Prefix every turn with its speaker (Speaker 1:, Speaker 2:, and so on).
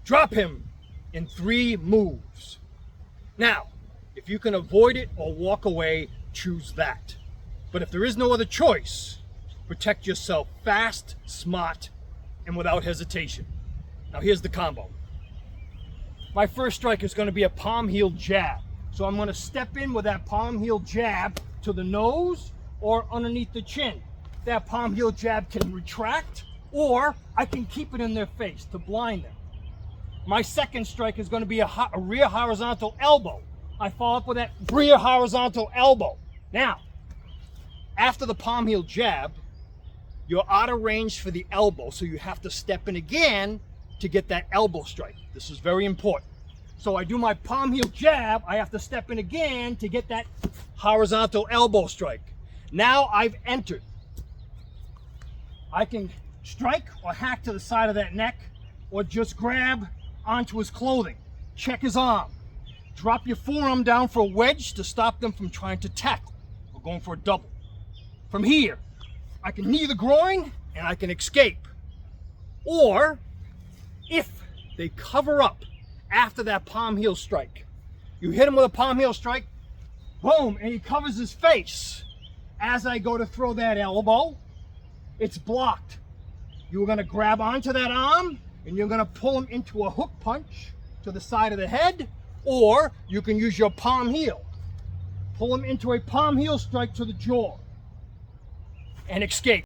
Speaker 1: drop him in 3 moves. Now, if you can avoid it or walk away, choose that. But if there is no other choice, protect yourself fast, smart, and without hesitation. Now here's the combo. My first strike is going to be a palm heel jab. So I'm going to step in with that palm heel jab to the nose or underneath the chin. That palm heel jab can retract, or I can keep it in their face to blind them. My second strike is going to be a rear horizontal elbow. I follow up with that rear horizontal elbow. Now, after the palm heel jab, you're out of range for the elbow, so you have to step in again to get that elbow strike. This is very important. So I do my palm heel jab, I have to step in again to get that horizontal elbow strike. Now I've entered. I can strike or hack to the side of that neck, or just grab onto his clothing. Check his arm. Drop your forearm down for a wedge to stop them from trying to tackle. We're going for a double. From here, I can knee the groin and I can escape. Or, if they cover up after that palm heel strike, you hit him with a palm heel strike, boom, and he covers his face. As I go to throw that elbow, it's blocked. You're going to grab onto that arm and you're going to pull him into a hook punch to the side of the head, or you can use your palm heel. Pull him into a palm heel strike to the jaw and escape.